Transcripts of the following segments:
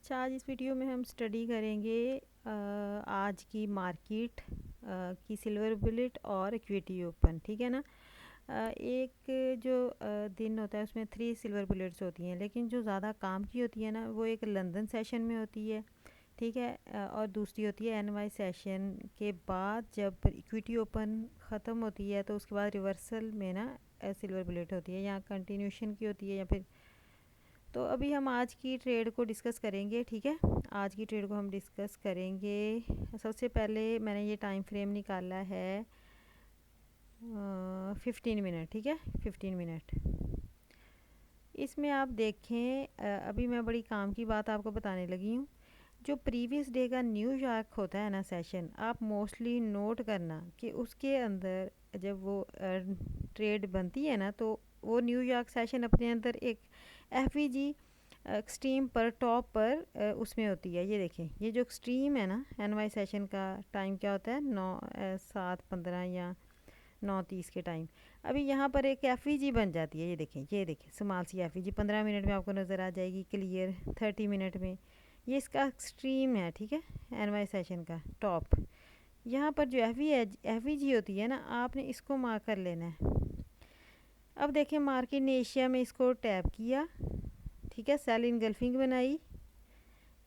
अच्छा, आज इस वीडियो में हम स्टडी करेंगे आज की मार्केट की सिल्वर बुलेट और इक्विटी ओपन। ठीक है ना। एक जो दिन होता है उसमें 3 सिल्वर बुलेट्स होती हैं, लेकिन जो ज़्यादा काम की होती है ना वो एक लंदन सेशन में होती है। ठीक है। और दूसरी होती है एनवाई सेशन के बाद, जब इक्विटी ओपन ख़त्म होती है तो उसके बाद रिवर्सल में ना सिल्वर बुलेट होती है, या कंटिन्यूशन की होती है या फिर। तो अभी हम आज की ट्रेड को डिस्कस करेंगे। ठीक है। आज की ट्रेड को हम डिस्कस करेंगे। सबसे पहले मैंने ये टाइम फ्रेम निकाला है 15 मिनट। ठीक है, 15 मिनट। इसमें आप देखें, अभी मैं बड़ी काम की बात आपको बताने लगी हूँ। जो प्रीवियस डे का न्यूयॉर्क होता है ना सेशन, आप मोस्टली नोट करना कि उसके अंदर जब वो ट्रेड बनती है ना, तो वो न्यूयॉर्क सेशन अपने अंदर एक एफईजी एक्सट्रीम पर टॉप पर उसमें होती है। ये देखें, ये जो एक्सट्रीम है ना एनवाई सेशन का टाइम क्या होता है, 9:07:15 या 9:30 के टाइम। अभी यहाँ पर एक एफईजी बन जाती है। ये देखें स्मॉल सी एफईजी 15 मिनट में आपको नज़र आ जाएगी क्लियर। 30 मिनट में ये इसका एक्सट्रीम है। ठीक है, एनवाई सेशन का टॉप। यहाँ पर जो एफईजी होती है ना, आपने इसको मार्क कर लेना है। अब देखें, मार्केट ने एशिया में इसको टैप किया। ठीक है, सेल इनगल्फिंग बनाई।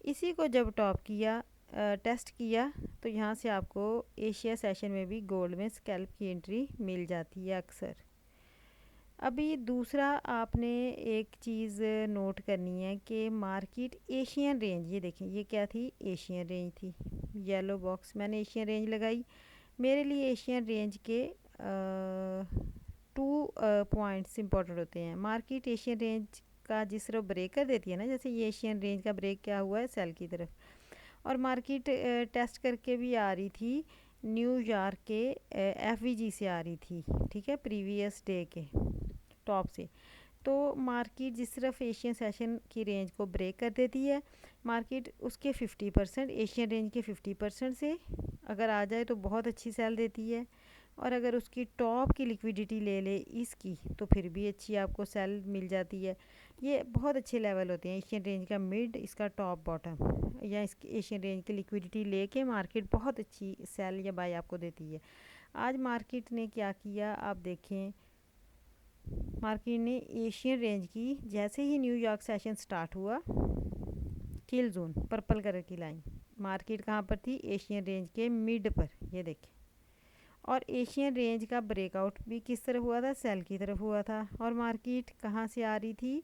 इसी को जब टॉप किया, टेस्ट किया, तो यहाँ से आपको एशिया सेशन में भी गोल्ड में स्कैल्प की एंट्री मिल जाती है अक्सर। अभी दूसरा आपने एक चीज़ नोट करनी है कि मार्केट एशियन रेंज, ये देखें ये क्या थी, एशियन रेंज थी। येलो बॉक्स मैंने एशियन रेंज लगाई। मेरे लिए एशियन रेंज के 2 पॉइंट्स इंपॉर्टेंट होते हैं। मार्केट एशियन रेंज का जिस तरह ब्रेक कर देती है ना, जैसे ये एशियन रेंज का ब्रेक क्या हुआ है, सेल की तरफ। और मार्केट टेस्ट करके भी आ रही थी न्यूयॉर्क के एफवीजी से आ रही थी। ठीक है, प्रीवियस डे के टॉप से। तो मार्केट जिस तरफ एशियन सेशन की रेंज को ब्रेक कर देती है, मार्केट उसके 50%, एशियन रेंज के 50% से अगर आ जाए तो बहुत अच्छी सेल देती है। और अगर उसकी टॉप की लिक्विडिटी ले ले इसकी, तो फिर भी अच्छी आपको सेल मिल जाती है। ये बहुत अच्छे लेवल होते हैं, एशियन रेंज का मिड, इसका टॉप बॉटम, या इसकी एशियन रेंज की लिक्विडिटी लेके मार्केट बहुत अच्छी सेल या बाय आपको देती है। आज मार्केट ने क्या किया आप देखें, मार्केट ने एशियन रेंज की, जैसे ही न्यूयॉर्क सेशन स्टार्ट हुआ, किल जोन पर्पल कलर की लाइन, मार्केट कहाँ पर थी, एशियन रेंज के मिड पर। ये देखें, और एशियन रेंज का ब्रेकआउट भी किस तरफ हुआ था, सेल की तरफ हुआ था। और मार्केट कहाँ से आ रही थी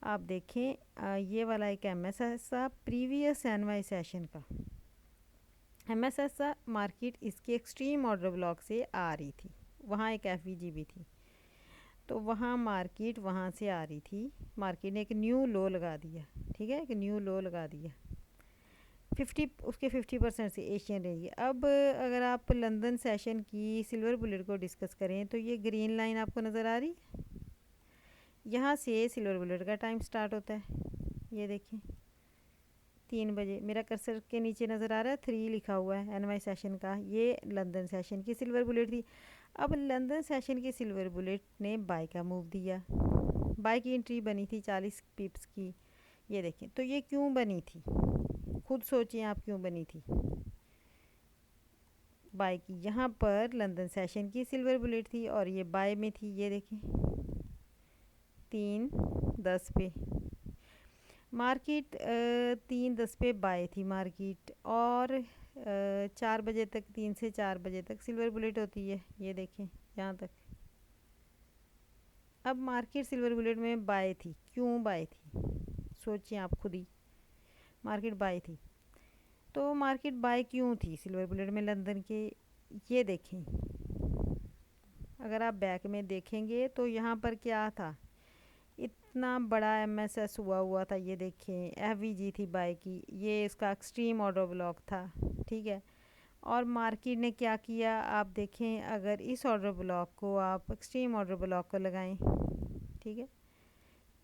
आप देखें, ये वाला एक एमएसएस प्रीवियस एनवाई सेशन का एमएसएस मार्केट इसके एक्सट्रीम ऑर्डर ब्लॉक से आ रही थी। वहाँ एक एफवीजी भी थी, तो वहाँ मार्केट वहाँ से आ रही थी। मार्केट ने एक न्यू लो लगा दिया। ठीक है, एक न्यू लो लगा दिया 50% से एशियन रेंज की। अब अगर आप लंदन सेशन की सिल्वर बुलेट को डिस्कस करें, तो ये ग्रीन लाइन आपको नज़र आ रही, यहाँ से सिल्वर बुलेट का टाइम स्टार्ट होता है। ये देखिए 3 बजे, मेरा कर्सर के नीचे नज़र आ रहा है 3 लिखा हुआ है एनवाई सेशन का। ये लंदन सेशन की सिल्वर बुलेट थी। अब लंदन सेशन की सिल्वर बुलेट ने बाय का मूव दिया। बाय की एंट्री बनी थी 40 पिप्स की। ये देखें, तो ये क्यों बनी थी, खुद सोचिए आप क्यों बनी थी बाय की। यहाँ पर लंदन सेशन की सिल्वर बुलेट थी और ये बाय में थी। ये देखें 3:10 पे मार्केट 3:10 पे बाय थी मार्केट, और 4 बजे तक, 3 से 4 बजे तक सिल्वर बुलेट होती है। ये देखें यहाँ तक। अब मार्केट सिल्वर बुलेट में बाय थी, क्यों बाय थी सोचिए आप खुद ही। मार्केट बाय थी, तो मार्केट बाय क्यों थी सिल्वर बुलेट में लंदन के, ये देखें। अगर आप बैक में देखेंगे तो यहाँ पर क्या था, इतना बड़ा एमएसएस हुआ था। ये देखें एफवीजी थी बाय की, ये इसका एक्सट्रीम ऑर्डर ब्लॉक था। ठीक है, और मार्केट ने क्या किया आप देखें, अगर इस ऑर्डर ब्लॉक को आप एक्सट्रीम ऑर्डर ब्लॉक को लगाएं, ठीक है,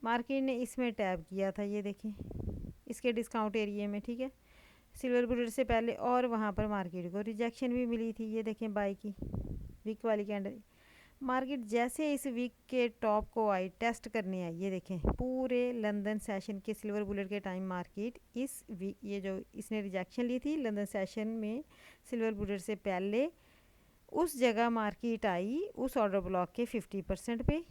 मार्केट ने इसमें टैप किया था। ये देखें इसके डिस्काउंट एरिया में। ठीक है, सिल्वर बुलेट से पहले, और वहाँ पर मार्केट को रिजेक्शन भी मिली थी। ये देखें बाय की वीक वाली कैंडल, मार्केट जैसे इस वीक के टॉप को आई, टेस्ट करने आई, ये देखें पूरे लंदन सेशन के सिल्वर बुलेट के टाइम मार्केट इस वीक, ये जो इसने रिजेक्शन ली थी लंदन सेशन में सिल्वर बुलेट से पहले, उस जगह मार्केट आई उस ऑर्डर ब्लॉक के 50% पे।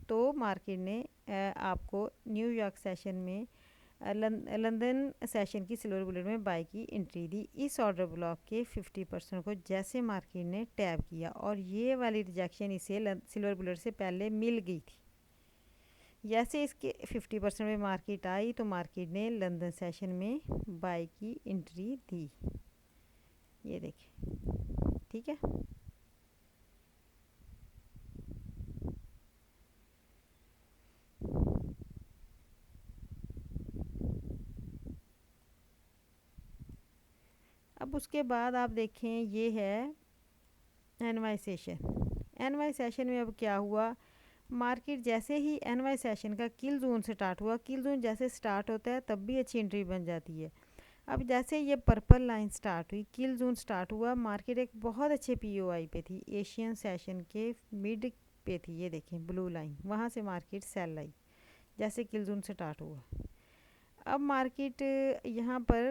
तो मार्केट ने आपको न्यूयॉर्क सेशन में लंदन सेशन की सिल्वर बुलेट में बाई की एंट्री दी इस ऑर्डर ब्लॉक के 50% को जैसे मार्केट ने टैप किया, और ये वाली रिजेक्शन इसे सिल्वर बुलेट से पहले मिल गई थी। जैसे इसके 50% में मार्केट आई तो मार्केट ने लंदन सेशन में बाई की एंट्री दी, ये देखिए, ठीक है। अब उसके बाद आप देखें, ये है एनवाई सेशन। एनवाई सेशन में अब क्या हुआ, मार्केट जैसे ही एनवाई सेशन का किल जोन से स्टार्ट हुआ, किल जोन जैसे स्टार्ट होता है तब भी अच्छी एंट्री बन जाती है। अब जैसे ये पर्पल लाइन स्टार्ट हुई, किल जोन स्टार्ट हुआ, मार्केट एक बहुत अच्छे पीओआई पे थी, एशियन सेशन के मिड पे थी, ये देखें ब्लू लाइन, वहाँ से मार्केट सेल आई जैसे किल जोन से स्टार्ट हुआ। अब मार्केट यहाँ पर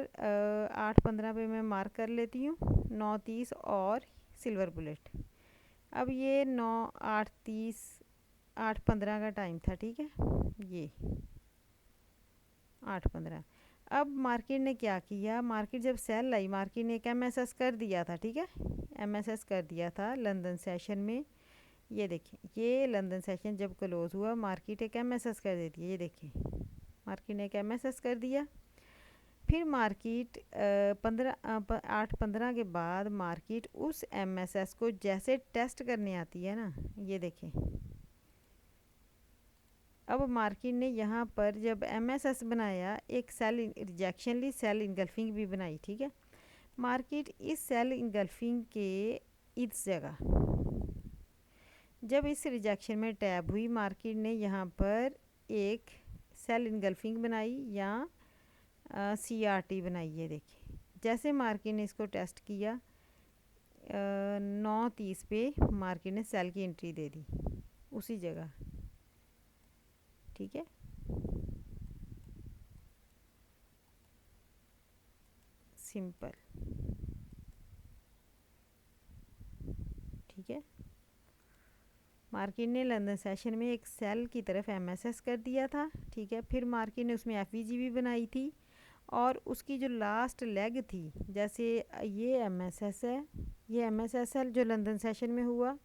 8:15 पे मैं मार्क कर लेती हूँ 9:30 और सिल्वर बुलेट। अब ये 8:30 8:15 का टाइम था, ठीक है, ये 8:15। अब मार्केट ने क्या किया, मार्केट जब सेल आई, मार्केट ने एक एमएसएस कर दिया था, ठीक है, एमएसएस कर दिया था लंदन सेशन में। ये देखें, ये लंदन सेशन जब क्लोज हुआ मार्केट एक एमएसएस कर देती है, ये देखें मार्केट ने एक एमएसएस कर दिया। फिर मार्केट 8:15 के बाद मार्केट उस एमएसएस को जैसे टेस्ट करने आती है ना, ये देखें, अब मार्केट ने यहाँ पर जब एमएसएस बनाया एक सेल रिजेक्शन ली, सेल इनगल्फिंग भी बनाई, ठीक है। मार्केट इस सेल इनगल्फिंग के इस जगह जब इस रिजेक्शन में टैब हुई, मार्केट ने यहाँ पर एक सेल इनगल्फिंग बनाई या सीआरटी बनाई, ये देखिए। जैसे मार्केट ने इसको टेस्ट किया 9:30 पे मार्केट ने सेल की एंट्री दे दी उसी जगह, ठीक है। सिंपल, ठीक है। मार्केट ने लंदन सेशन में एक सेल की तरफ एमएसएस कर दिया था, ठीक है। फिर मार्केट ने उसमें एफवीजी भी बनाई थी, और उसकी जो लास्ट लेग थी, जैसे ये एमएसएस है, ये एमएसएस है जो लंदन सेशन में हुआ,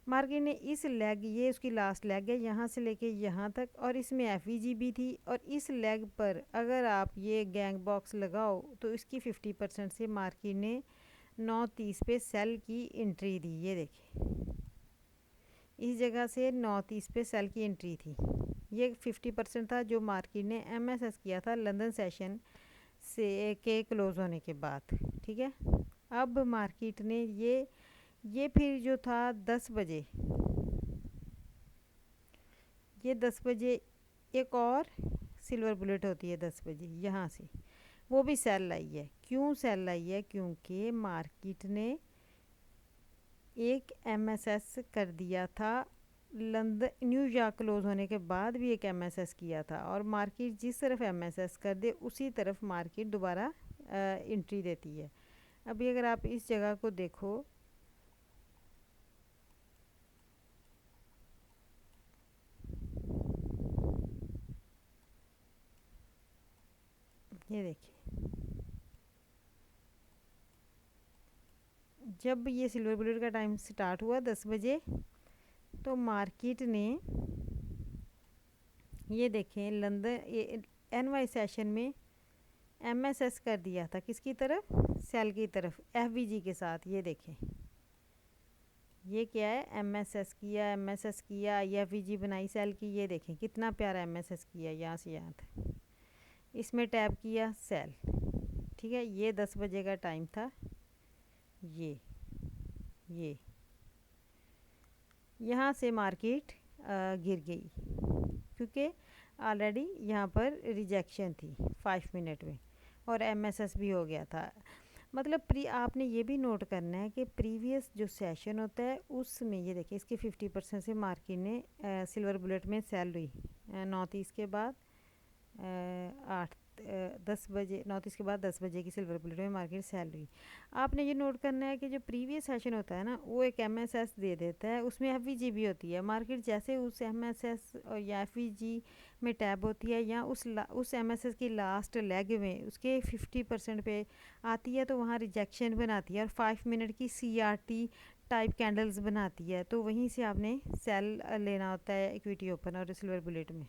मार्केट ने इस लेग, ये उसकी लास्ट लेग है यहाँ से लेके यहाँ तक, और इसमें एफवीजी भी थी, और इस लेग पर अगर आप ये गैंग बॉक्स लगाओ तो इसकी 50% से मार्केट ने 9:30 पे सेल की एंट्री दी, ये देखिए इस जगह से 9:30 पे सेल की एंट्री थी। ये 50% था जो मार्केट ने एमएसएस किया था लंदन सेशन से के क्लोज होने के बाद, ठीक है। अब मार्केट ने ये फिर जो था 10 बजे, ये 10 बजे एक और सिल्वर बुलेट होती है 10 बजे, यहाँ से वो भी सेल लाई है। क्यों सेल लाई है, क्योंकि मार्केट ने एक एमएसएस कर दिया था लंदन न्यूयॉर्क क्लोज होने के बाद भी एक एमएसएस किया था, और मार्केट जिस तरफ एमएसएस कर दे उसी तरफ मार्केट दोबारा एंट्री देती है। अभी अगर आप इस जगह को देखो, ये देखिए जब ये सिल्वर बुलेट का टाइम स्टार्ट हुआ 10 बजे, तो मार्केट ने ये देखें लंदन एनवाई सेशन में एमएसएस कर दिया था किसकी तरफ, सेल की तरफ, एफवीजी के साथ। ये देखें ये क्या है, एमएसएस किया, एमएसएस किया, एफवीजी बनाई सेल की, ये देखें कितना प्यारा एमएसएस किया यहाँ से यहाँ तक, इसमें टैप किया सेल, ठीक है। ये 10 बजे का टाइम था, ये यहाँ से मार्केट गिर गई क्योंकि ऑलरेडी यहाँ पर रिजेक्शन थी 5 मिनट में, और एमएसएस भी हो गया था। मतलब आपने ये भी नोट करना है कि प्रीवियस जो सेशन होता है उसमें ये देखिए इसके 50% से मार्केट ने सिल्वर बुलेट में सेल हुई 9:30 के बाद 10 बजे 9:30 के बाद 10 बजे की सिल्वर बुलेट में मार्केट सेल हुई। आपने ये नोट करना है कि जो प्रीवियस सेशन होता है ना वो एक एमएसएस दे देता है, उसमें एफवीजी भी होती है। मार्केट जैसे उस एमएसएस या एफवीजी में टैब होती है या उस एमएसएस की लास्ट लेग में उसके 50% पे आती है तो वहाँ रिजेक्शन बनाती है और 5 मिनट की सीआरटी टाइप कैंडल्स बनाती है, तो वहीं से आपने सेल लेना होता है इक्विटी ओपन और सिल्वर बुलेट में।